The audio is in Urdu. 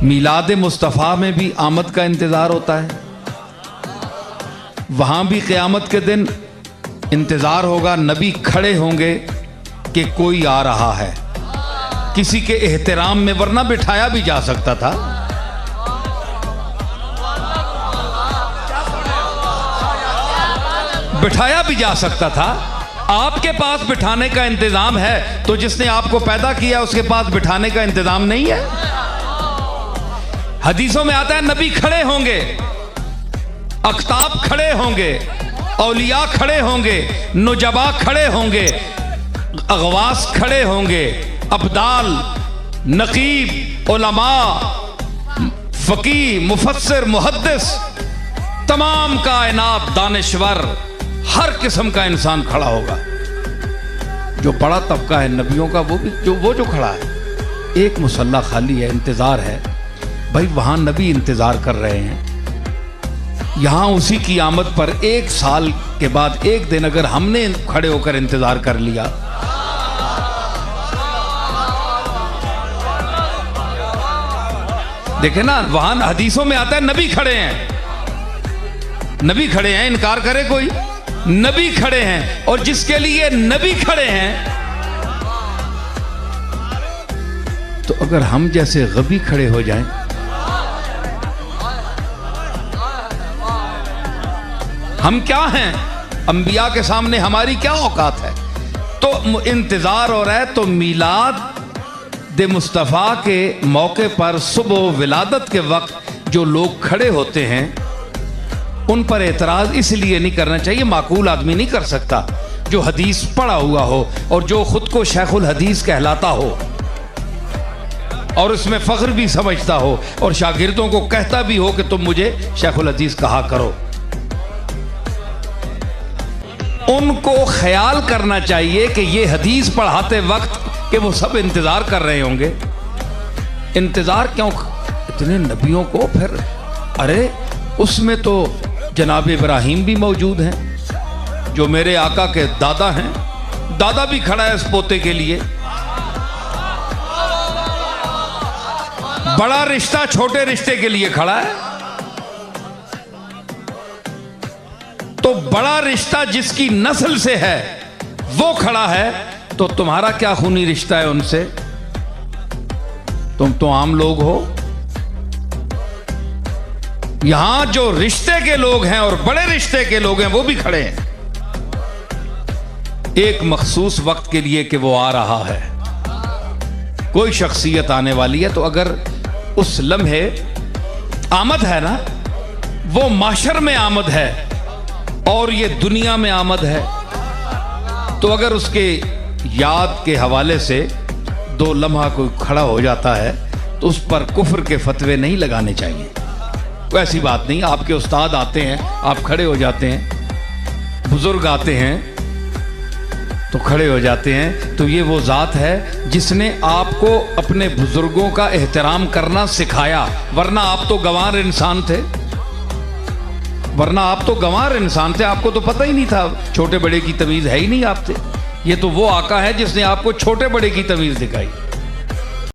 میلاد مصطفیٰ میں بھی آمد کا انتظار ہوتا ہے، وہاں بھی قیامت کے دن انتظار ہوگا، نبی کھڑے ہوں گے کہ کوئی آ رہا ہے، کسی کے احترام میں، ورنہ بٹھایا بھی جا سکتا تھا۔ بٹھایا بھی جا سکتا تھا۔ آپ کے پاس بٹھانے کا انتظام ہے تو جس نے آپ کو پیدا کیا اس کے پاس بٹھانے کا انتظام نہیں ہے؟ حدیثوں میں آتا ہے نبی کھڑے ہوں گے، اقطاب کھڑے ہوں گے، اولیاء کھڑے ہوں گے، نجبا کھڑے ہوں گے، اغواس کھڑے ہوں گے، ابدال، نقیب، علماء، فقیہ، مفسر، محدث، تمام کائنات، دانشور، ہر قسم کا انسان کھڑا ہوگا۔ جو بڑا طبقہ ہے نبیوں کا وہ جو کھڑا ہے، ایک مصلی خالی ہے، انتظار ہے۔ بھائی وہاں نبی انتظار کر رہے ہیں، یہاں اسی کی آمد پر ایک سال کے بعد ایک دن اگر ہم نے کھڑے ہو کر انتظار کر لیا، دیکھیں نا، وہاں حدیثوں میں آتا ہے نبی کھڑے ہیں، نبی کھڑے ہیں، انکار کرے کوئی؟ نبی کھڑے ہیں، اور جس کے لیے نبی کھڑے ہیں، تو اگر ہم جیسے غبی کھڑے ہو جائیں، ہم کیا ہیں؟ انبیاء کے سامنے ہماری کیا اوقات ہے؟ تو انتظار ہو رہا ہے۔ تو میلاد مصطفیٰ کے موقع پر صبح ولادت کے وقت جو لوگ کھڑے ہوتے ہیں ان پر اعتراض اس لیے نہیں کرنا چاہیے، معقول آدمی نہیں کر سکتا جو حدیث پڑھا ہوا ہو اور جو خود کو شیخ الحدیث کہلاتا ہو اور اس میں فخر بھی سمجھتا ہو اور شاگردوں کو کہتا بھی ہو کہ تم مجھے شیخ الحدیث کہا کرو۔ ان کو خیال کرنا چاہیے کہ یہ حدیث پڑھاتے وقت کہ وہ سب انتظار کر رہے ہوں گے۔ انتظار کیوں اتنے نبیوں کو؟ پھر ارے اس میں تو جناب ابراہیم بھی موجود ہیں جو میرے آقا کے دادا ہیں، دادا بھی کھڑا ہے اس پوتے کے لیے۔ بڑا رشتہ چھوٹے رشتے کے لیے کھڑا ہے، تو بڑا رشتہ جس کی نسل سے ہے وہ کھڑا ہے، تو تمہارا کیا خونی رشتہ ہے ان سے؟ تم تو عام لوگ ہو۔ یہاں جو رشتے کے لوگ ہیں اور بڑے رشتے کے لوگ ہیں وہ بھی کھڑے ہیں ایک مخصوص وقت کے لیے کہ وہ آ رہا ہے، کوئی شخصیت آنے والی ہے۔ تو اگر اس لمحے آمد ہے نا، وہ معاشر میں آمد ہے اور یہ دنیا میں آمد ہے، تو اگر اس کے یاد کے حوالے سے دو لمحہ کوئی کھڑا ہو جاتا ہے تو اس پر کفر کے فتوے نہیں لگانے چاہیے۔ ایسی بات نہیں، آپ کے استاد آتے ہیں آپ کھڑے ہو جاتے ہیں، بزرگ آتے ہیں تو کھڑے ہو جاتے ہیں، تو یہ وہ ذات ہے جس نے آپ کو اپنے بزرگوں کا احترام کرنا سکھایا، ورنہ آپ تو گنوار انسان تھے، آپ کو تو پتہ ہی نہیں تھا، چھوٹے بڑے کی تمیز ہے ہی نہیں آپ سے۔ یہ تو وہ آقا ہے جس نے آپ کو چھوٹے بڑے کی تمیز دکھائی۔